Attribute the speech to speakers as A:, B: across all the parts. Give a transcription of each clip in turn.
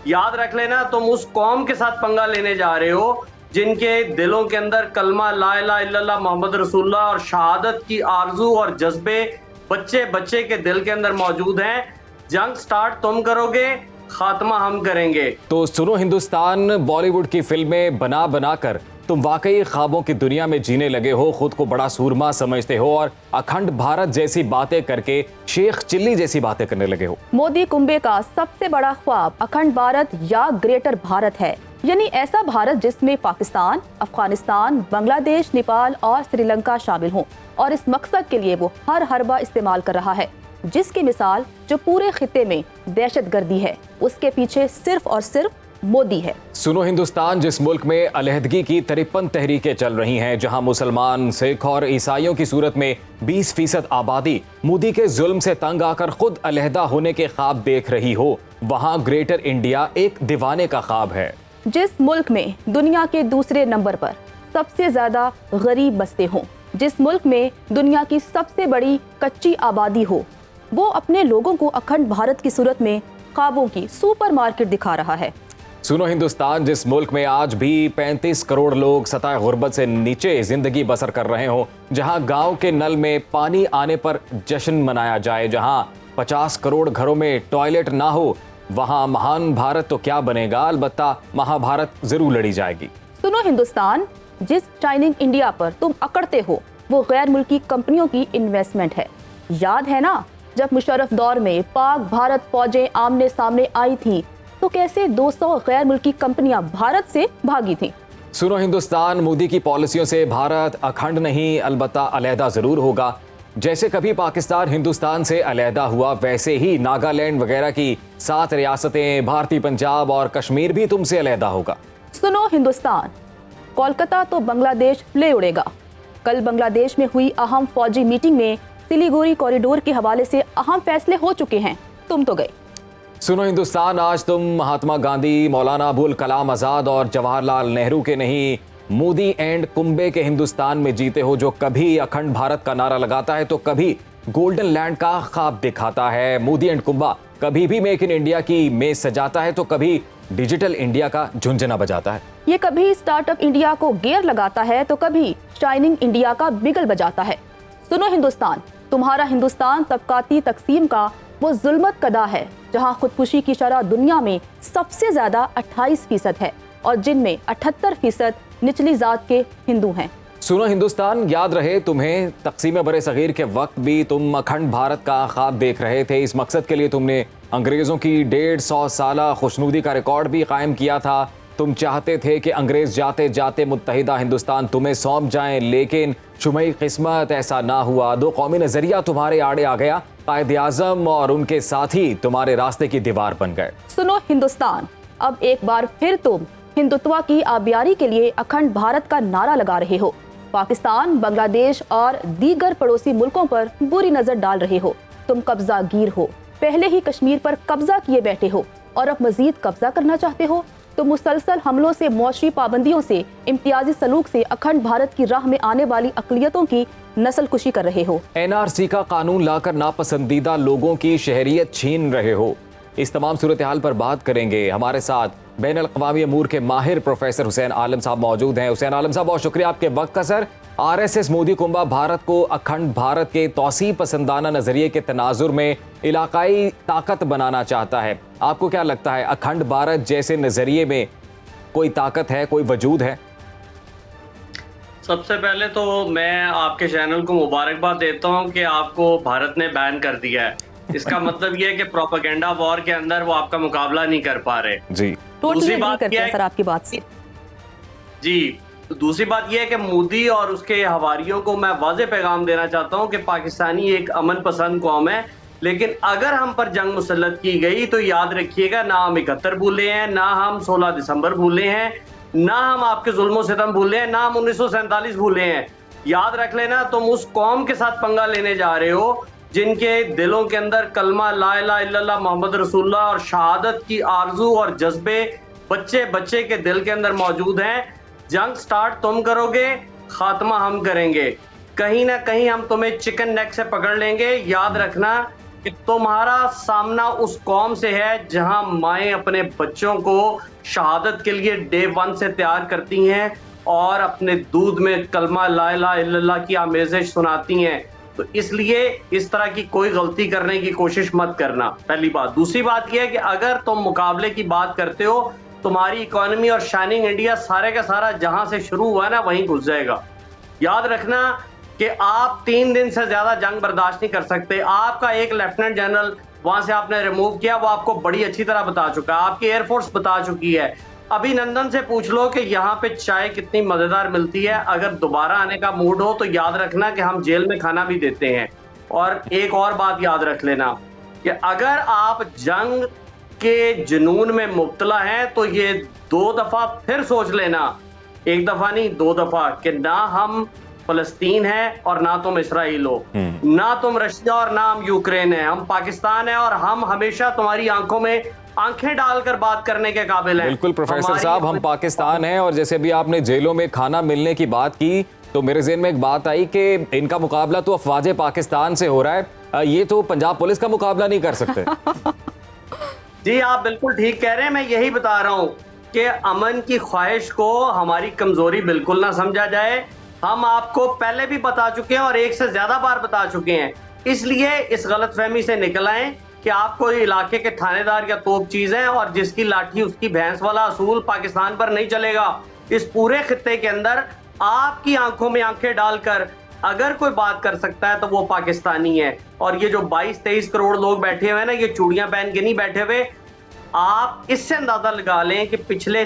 A: याद रख लेना, तुम उस कौम के साथ पंगा लेने जा रहे हो जिनके दिलों के अंदर कलमा ला इलाहा इल्लल्लाह मोहम्मद रसूलुल्लाह और शहादत की आरजू और जज्बे बच्चे बच्चे के दिल के अंदर मौजूद हैं। जंग स्टार्ट तुम करोगे, खात्मा हम करेंगे।
B: तो सुनो हिंदुस्तान, बॉलीवुड की फिल्में बना बना कर तुम वाकई ख्वाबों की दुनिया में जीने लगे हो, खुद को बड़ा सूरमा समझते हो और अखंड भारत जैसी बातें करके शेख चिल्ली जैसी बातें करने लगे हो।
C: मोदी कुंबे का सबसे बड़ा ख्वाब अखंड भारत या ग्रेटर भारत है, यानी ऐसा भारत जिसमें पाकिस्तान, अफगानिस्तान, बांग्लादेश, नेपाल और श्रीलंका शामिल हों। और इस मकसद के लिए वो हर हरबा इस्तेमाल कर रहा है, जिसकी मिसाल जो पूरे खित्ते में दहशतगर्दी है, उसके पीछे सिर्फ और सिर्फ मोदी है।
B: सुनो हिंदुस्तान, जिस मुल्क में अलहदगी की 53 तहरीकें चल रही हैं, जहां मुसलमान, सिख और ईसाइयों की सूरत में 20% आबादी मोदी के जुल्म से तंग आकर खुद अलहदा होने के ख्वाब देख रही हो, वहां ग्रेटर इंडिया एक दीवाने का ख्वाब है।
C: जिस मुल्क में दुनिया के दूसरे नंबर पर सबसे ज्यादा गरीब बसते हों, जिस मुल्क में दुनिया की सबसे बड़ी कच्ची आबादी हो, वो अपने लोगों को अखंड भारत की सूरत में ख्वाबों की सुपरमार्केट दिखा रहा है।
B: सुनो हिंदुस्तान, जिस मुल्क में आज भी 35 करोड़ लोग सतह गुर्बत से नीचे जिंदगी बसर कर रहे हो, जहां गांव के नल में पानी आने पर जश्न मनाया जाए, जहां 50 करोड़ घरों में टॉयलेट ना हो, वहां महान भारत तो क्या बनेगा, अलबत्ता महाभारत जरूर लड़ी जाएगी।
C: सुनो हिंदुस्तान, जिस शाइनिंग इंडिया पर तुम अकड़ते हो वो गैर मुल्की कंपनियों की इन्वेस्टमेंट है। याद है ना, जब मुशर्रफ दौर में पाक भारत फौजें आमने सामने आई थी तो कैसे 200 गैर मुल्की कंपनियां भारत से भागी थीं।
B: सुनो हिंदुस्तान, मोदी की पॉलिसियों से भारत अखंड नहीं अलबत्ता अलहदा जरूर होगा। जैसे कभी पाकिस्तान हिंदुस्तान से अलहदा हुआ, वैसे ही नागालैंड वगैरह की 7 रियासतें, भारतीय पंजाब और कश्मीर भी तुमसे अलहदा होगा।
C: सुनो हिंदुस्तान, कोलकाता तो बांग्लादेश ले उड़ेगा। कल बांग्लादेश में हुई अहम फौजी मीटिंग में सिलीगुड़ी कॉरिडोर के हवाले से अहम फैसले हो चुके हैं, तुम तो गए।
B: सुनो हिंदुस्तान, आज तुम महात्मा गांधी, मौलाना अबुल कलाम आजाद और जवाहरलाल नेहरू के नहीं, मोदी एंड कुंबे के हिंदुस्तान में जीते हो, जो कभी अखंड भारत का नारा लगाता है तो कभी गोल्डन लैंड का ख्वाब दिखाता है। मोदी एंड कुंबा कभी भी मेक इन इंडिया की मेज सजाता है तो कभी डिजिटल इंडिया का झुंझुना बजाता है।
C: ये कभी स्टार्टअप इंडिया को गियर लगाता है तो कभी शाइनिंग इंडिया का बिगल बजाता है। सुनो हिंदुस्तान, तुम्हारा हिंदुस्तान तबकाती तकसीम का वो जुल्मत कदा है, जहां खुदकुशी की शरह दुनिया में सबसे ज्यादा 28% है और जिनमें 78% निचली जात के हिंदू हैं।
B: सुनो हिंदुस्तान, याद रहे तुम्हें, तकसीम बरे सगीर के वक्त भी तुम अखंड भारत का ख्वाब देख रहे थे। इस मकसद के लिए तुमने अंग्रेजों की 150 साला खुशनुदी का रिकॉर्ड भी कायम किया था। तुम चाहते थे कि अंग्रेज जाते जाते मुत्तहिदा हिंदुस्तान तुम्हें सौंप जाएं, लेकिन शुमाई किस्मत ऐसा ना हुआ। दो कौमी नजरिया तुम्हारे आड़े आ गया, कायदे आजम और उनके साथी तुम्हारे रास्ते की दीवार बन गए।
C: सुनो हिंदुस्तान, अब एक बार फिर तुम हिंदुत्व की आबियारी के लिए अखंड भारत का नारा लगा रहे हो। पाकिस्तान, बांग्लादेश और दीगर पड़ोसी मुल्कों पर बुरी नजर डाल रहे हो। तुम कब्जा गिर हो, पहले ही कश्मीर पर कब्जा किए बैठे हो और अब मजीद कब्जा करना चाहते हो। तो मुसलसल हमलों से, मौशरी पाबंदियों से, इम्तियाजी सलूक से अखंड भारत की राह में आने वाली अकलियतों की नस्ल कुशी कर रहे हो।
B: NRC का कानून लाकर नापसंदीदा लोगों की शहरियत छीन रहे हो। इस तमाम सूरत हाल पर बात करेंगे। हमारे साथ बैनुल अक़वामी अमूर के माहिर प्रोफेसर हुसैन आलम साहब मौजूद हैं। हुसैन आलम साहब, बहुत शुक्रिया आपके वक्त का। सर, RSS मोदी कुंबा भारत को अखंड भारत के तौसीब पसंदाना नजरिए के तनाजुर में इलाकाई ताकत बनाना चाहता है। आपको क्या लगता है, अखंड भारत जैसे नजरिए में कोई ताकत है, कोई वजूद है?
A: सबसे पहले तो मैं आपके चैनल को मुबारकबाद देता हूं कि आपको भारत ने बैन कर दिया है। इसका मतलब ये है कि प्रोपेगेंडा वॉर के अंदर वो आपका मुकाबला नहीं कर पा रहे।
B: जी,
C: टोटली एग्री करते हैं सर आपकी बात से।
A: जी, दूसरी बात यह है कि मोदी और उसके हवारियों को मैं वाज़े पैगाम देना चाहता हूं कि पाकिस्तानी एक अमन पसंद कौम है, लेकिन अगर हम पर जंग मुसल्लत की गई तो याद रखिएगा, ना हम 71 भूले हैं, ना हम 16 दिसंबर भूले हैं, ना हम आपके जुल्मों सितम भूले हैं, ना हम 1947 भूले हैं। याद रख लेना, तुम उस कौम के साथ पंगा लेने जा रहे हो जिनके दिलों के अंदर कलमा ला इलाहा इल्लल्लाह मोहम्मद रसूलुल्लाह और शहादत की आरजू और जज्बे बच्चे बच्चे के दिल के अंदर मौजूद हैं। जंग स्टार्ट तुम करोगे, खात्मा हम करेंगे। कहीं ना कहीं हम तुम्हें चिकन नेक से पकड़ लेंगे। याद रखना, कि तुम्हारा सामना उस कौम से है जहां माएं अपने बच्चों को शहादत के लिए डे 1 से तैयार करती हैं और अपने दूध में कलमा ला इलाहा इल्लल्लाह की आमेज़श सुनाती हैं। तो इसलिए इस तरह की कोई गलती करने की कोशिश मत करना, पहली बात। दूसरी बात यह है कि अगर तुम मुकाबले की बात करते हो, तुम्हारी इकोनॉमी और शाइनिंग इंडिया सारे का सारा जहां से शुरू हुआ ना वहीं घुस जाएगा। याद रखना कि आप 3 दिन से ज्यादा जंग बर्दाश्त नहीं कर सकते। आपका एक लेफ्टिनेंट जनरल वहां से आपने रिमूव किया, वो आपको बड़ी अच्छी तरह बता चुका है, आपकी एयरफोर्स बता चुकी है। अभिनंदन से पूछ लो कि यहाँ पे चाय कितनी मजेदार मिलती है। अगर दोबारा आने का मूड हो तो याद रखना कि हम जेल में खाना भी देते हैं। और एक और बात याद रख लेना कि अगर आप जंग के जुनून में मुब्तला हैं तो ये 2 दफा फिर सोच लेना, 1 दफा नहीं 2 दफा, कि ना हम फलस्तीन है और ना तुम इसराइल हो, ना तुम रशिया और ना हम यूक्रेन है, हम पाकिस्तान है और हम हमेशा तुम्हारी आंखों में आंखें डालकर बात करने के काबिल हैं।
B: बिल्कुल प्रोफेसर साहब, हम पाकिस्तान हैं। और जैसे भी आपने जेलों में खाना मिलने की बात की तो मेरे ज़हन में एक बात आई कि इनका मुकाबला तो अफवाज पाकिस्तान से हो रहा है, ये तो पंजाब पुलिस का मुकाबला नहीं कर सकते।
A: जी आप बिल्कुल ठीक कह रहे हैं। मैं यही बता रहा हूँ कि अमन की ख्वाहिश को हमारी कमजोरी बिल्कुल ना समझा जाए। हम आपको पहले भी बता चुके हैं और एक से ज्यादा बार बता चुके हैं, इसलिए इस गलतफहमी से निकल आए कि आपको इलाके के थानेदार या तोप चीज है और जिसकी लाठी उसकी भैंस वाला असूल पाकिस्तान पर नहीं चलेगा। इस पूरे खित्ते के अंदर आपकी आंखों में आंखें डालकर अगर कोई बात कर सकता है तो वो पाकिस्तानी है। और ये जो 22-23 करोड़ लोग बैठे हुए हैं ना, ये चूड़ियां पहन के नहीं बैठे हुए। आप इससे अंदाजा लगा लें कि पिछले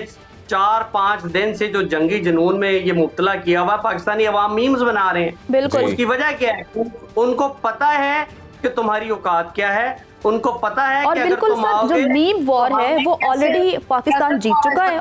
A: 4-5 दिन से जो जंगी जुनून में ये मुब्तला किया हुआ पाकिस्तानी अवाम मीम्स बना रहे हैं।
C: बिल्कुल।
A: उसकी वजह क्या है? उनको पता है कि तुम्हारी औकात क्या है, उनको पता है
C: और
A: कि
C: बिल्कुल
A: अगर तुम
C: सर, जो
A: आओगे
C: मीम वॉर
A: तो
C: है
A: हमें
C: वो
A: कैसे-
C: ऑलरेडी पाकिस्तान जीत चुका है